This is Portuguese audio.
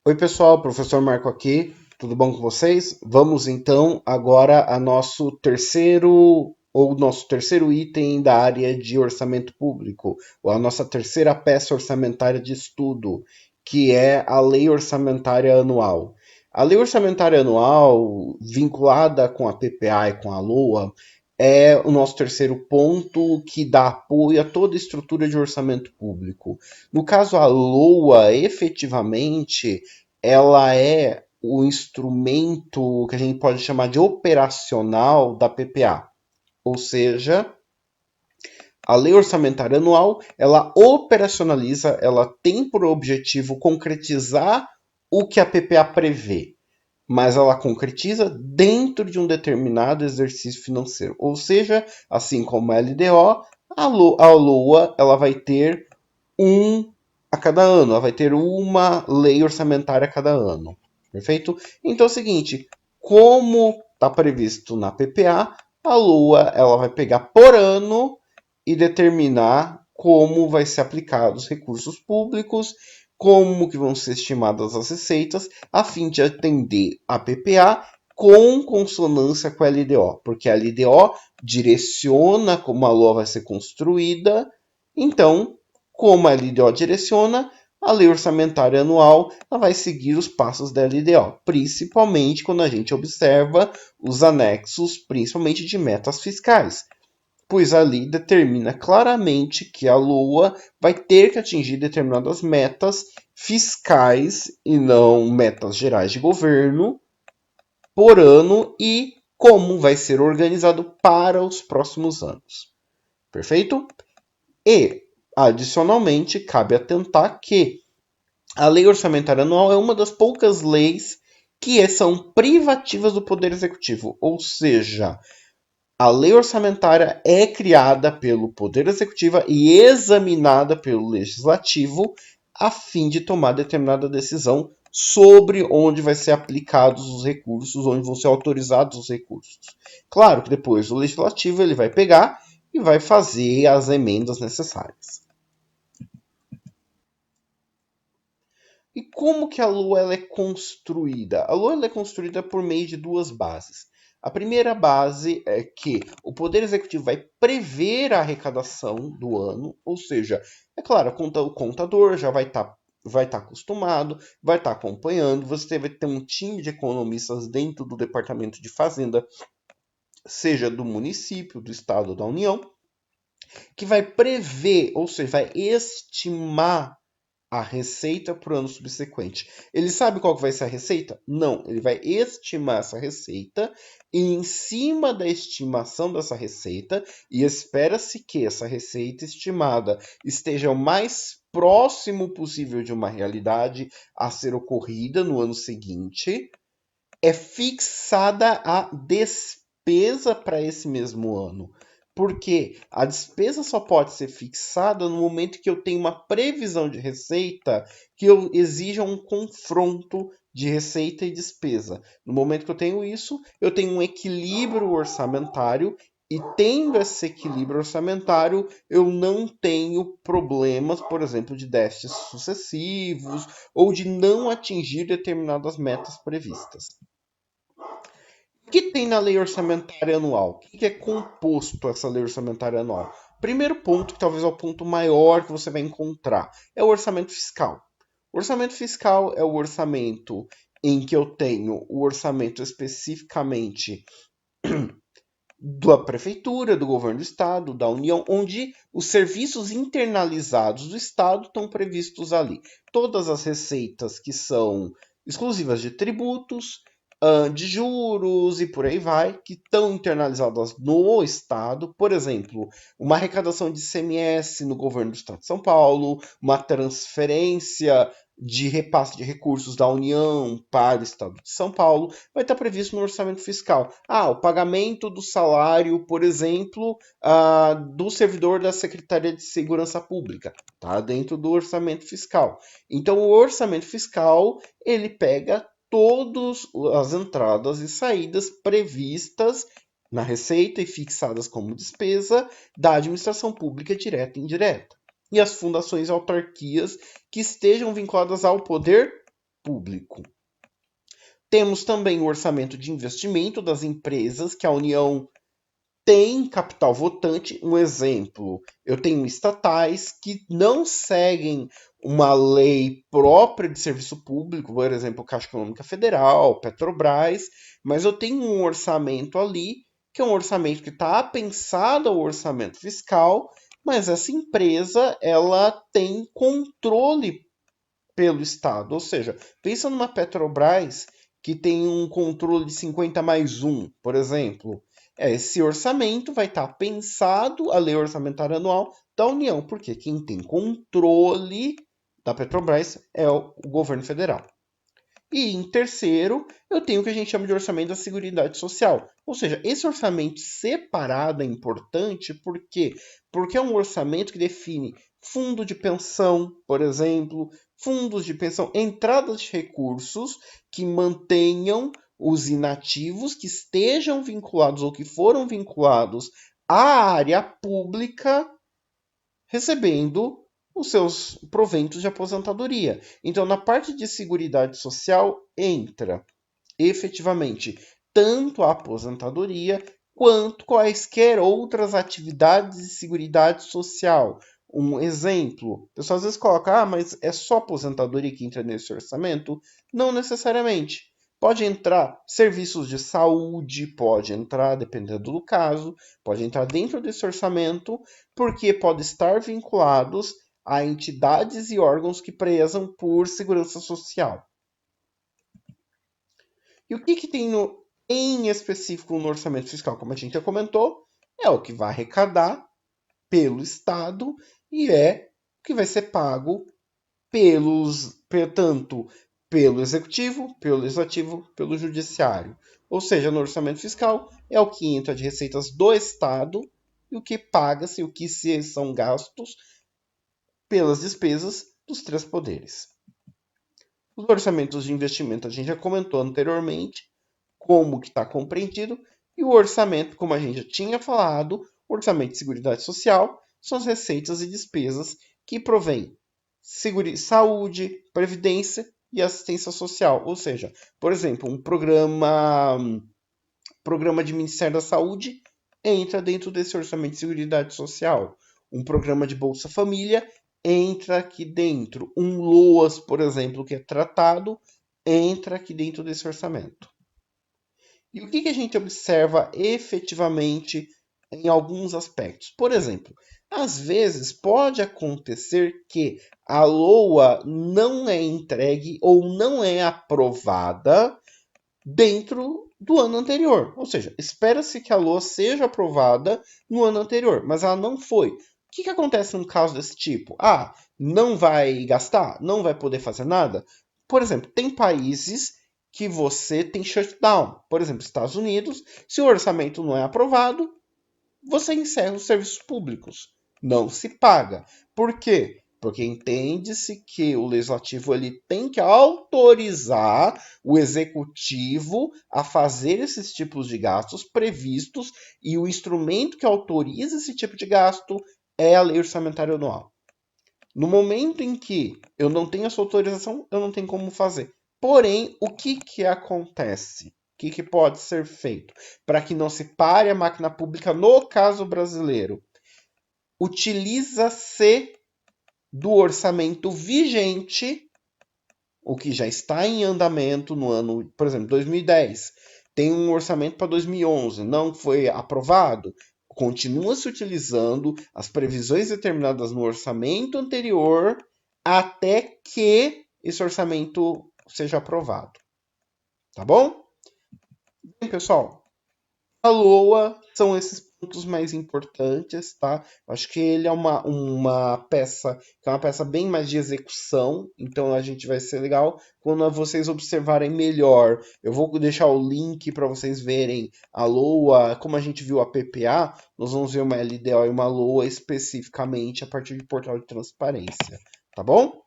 Oi, pessoal, professor Marco aqui, tudo bom com vocês? Vamos então agora a nosso terceiro item da área de orçamento público, ou a nossa terceira peça orçamentária de estudo, que é a Lei Orçamentária Anual. A Lei Orçamentária Anual, vinculada com a PPA e com a LOA, é o nosso terceiro ponto que dá apoio a toda a estrutura de orçamento público. No caso, a LOA, efetivamente, ela é o instrumento que a gente pode chamar de operacional da PPA. Ou seja, a lei orçamentária anual, ela operacionaliza, ela tem por objetivo concretizar o que a PPA prevê, mas ela concretiza dentro de um determinado exercício financeiro. Ou seja, assim como a LDO, a LOA ela vai ter um a cada ano, ela vai ter uma lei orçamentária a cada ano. Perfeito? Então é o seguinte, como está previsto na PPA, a LOA ela vai pegar por ano e determinar como vai ser aplicados os recursos públicos, como que vão ser estimadas as receitas, a fim de atender a PPA com consonância com a LDO, porque a LDO direciona como a LOA vai ser construída, então como a LDO direciona, a lei orçamentária anual vai seguir os passos da LDO, principalmente quando a gente observa os anexos, principalmente de metas fiscais, pois ali determina claramente que a LOA vai ter que atingir determinadas metas fiscais e não metas gerais de governo por ano e como vai ser organizado para os próximos anos. Perfeito? E, adicionalmente, cabe atentar que a lei orçamentária anual é uma das poucas leis que são privativas do Poder Executivo, ou seja, a lei orçamentária é criada pelo Poder Executivo e examinada pelo Legislativo a fim de tomar determinada decisão sobre onde vai ser aplicados os recursos, onde vão ser autorizados os recursos. Claro que depois o Legislativo ele vai pegar e vai fazer as emendas necessárias. E como que a Lua ela é construída? A Lua ela é construída por meio de duas bases. A primeira base é que o Poder Executivo vai prever a arrecadação do ano, ou seja, é claro, o contador já vai estar acostumado, vai estar acompanhando, você vai ter um time de economistas dentro do Departamento de Fazenda, seja do município, do estado ou da União, que vai prever, ou seja, vai estimar a receita para o ano subsequente. Ele sabe qual que vai ser a receita? Não, ele vai estimar essa receita e em cima da estimação dessa receita, e espera-se que essa receita estimada esteja o mais próximo possível de uma realidade a ser ocorrida no ano seguinte, é fixada a despesa para esse mesmo ano. Porque a despesa só pode ser fixada no momento que eu tenho uma previsão de receita que eu exija um confronto de receita e despesa. No momento que eu tenho isso, eu tenho um equilíbrio orçamentário e tendo esse equilíbrio orçamentário, eu não tenho problemas, por exemplo, de déficits sucessivos ou de não atingir determinadas metas previstas. O que tem na lei orçamentária anual? O que é composto essa lei orçamentária anual? Primeiro ponto, que talvez é o ponto maior que você vai encontrar, é o orçamento fiscal. O orçamento fiscal é o orçamento em que eu tenho o orçamento especificamente da prefeitura, do governo do estado, da União, onde os serviços internalizados do estado estão previstos ali. Todas as receitas que são exclusivas de tributos, de juros e por aí vai, que estão internalizadas no estado. Por exemplo, uma arrecadação de ICMS no governo do estado de São Paulo, uma transferência de repasse de recursos da União para o estado de São Paulo, vai estar previsto no orçamento fiscal. O pagamento do salário, por exemplo, do servidor da Secretaria de Segurança Pública, está dentro do orçamento fiscal. Então, o orçamento fiscal ele pega todas as entradas e saídas previstas na receita e fixadas como despesa da administração pública direta e indireta. E as fundações e autarquias que estejam vinculadas ao poder público. Temos também o orçamento de investimento das empresas, que a União tem capital votante. Um exemplo, eu tenho estatais que não seguem uma lei própria de serviço público, por exemplo, Caixa Econômica Federal, Petrobras, mas eu tenho um orçamento ali, que é um orçamento que está pensado ao orçamento fiscal, mas essa empresa ela tem controle pelo Estado. Ou seja, pensa numa Petrobras que tem um controle de 50+1, por exemplo. Esse orçamento vai estar pensado, a lei orçamentária anual da União, porque quem tem controle da Petrobras é o governo federal. E em terceiro, eu tenho o que a gente chama de orçamento da Seguridade Social. Ou seja, esse orçamento separado é importante porque é um orçamento que define fundo de pensão, por exemplo, fundos de pensão, entradas de recursos que mantenham os inativos que estejam vinculados ou que foram vinculados à área pública recebendo os seus proventos de aposentadoria. Então, na parte de seguridade social, entra efetivamente tanto a aposentadoria quanto quaisquer outras atividades de seguridade social. Um exemplo, o pessoal às vezes coloca, mas é só aposentadoria que entra nesse orçamento? Não necessariamente. Pode entrar serviços de saúde, pode entrar, dependendo do caso, pode entrar dentro desse orçamento, porque pode estar vinculados a entidades e órgãos que prezam por segurança social. E o que tem em específico no orçamento fiscal, como a gente já comentou, é o que vai arrecadar pelo Estado e é o que vai ser pago tanto pelo Executivo, pelo Legislativo, pelo Judiciário. Ou seja, no orçamento fiscal é o que entra de receitas do Estado e o que paga-se, o que são gastos pelas despesas dos três poderes. Os orçamentos de investimento a gente já comentou anteriormente, como que está compreendido, e o orçamento, como a gente já tinha falado, o orçamento de seguridade social são as receitas e despesas que provêm saúde, previdência e assistência social. Ou seja, por exemplo, um programa de Ministério da Saúde entra dentro desse orçamento de seguridade social. Um programa de Bolsa Família entra aqui dentro. Um LOAS, por exemplo, que é tratado, entra aqui dentro desse orçamento. E o que a gente observa efetivamente em alguns aspectos? Por exemplo, às vezes pode acontecer que a LOA não é entregue ou não é aprovada dentro do ano anterior. Ou seja, espera-se que a LOA seja aprovada no ano anterior, mas ela não foi. O que acontece num caso desse tipo? Não vai gastar? Não vai poder fazer nada? Por exemplo, tem países que você tem shutdown. Por exemplo, Estados Unidos, se o orçamento não é aprovado, você encerra os serviços públicos. Não se paga. Por quê? Porque entende-se que o legislativo ele tem que autorizar o executivo a fazer esses tipos de gastos previstos e o instrumento que autoriza esse tipo de gasto é a lei orçamentária anual. No momento em que eu não tenho essa autorização, eu não tenho como fazer. Porém, o que acontece? O que pode ser feito para que não se pare a máquina pública no caso brasileiro? Utiliza-se do orçamento vigente, o que já está em andamento no ano, por exemplo, 2010. Tem um orçamento para 2011, não foi aprovado. Continua se utilizando as previsões determinadas no orçamento anterior até que esse orçamento seja aprovado. Tá bom? Bem, pessoal, a LOA são esses pontos mais importantes, tá? Acho que ele é uma peça que é uma peça bem mais de execução, então a gente vai ser legal quando vocês observarem melhor. Eu vou deixar o link para vocês verem a LOA, como a gente viu a PPA, nós vamos ver uma LDO e uma LOA especificamente a partir de portal de transparência, tá bom?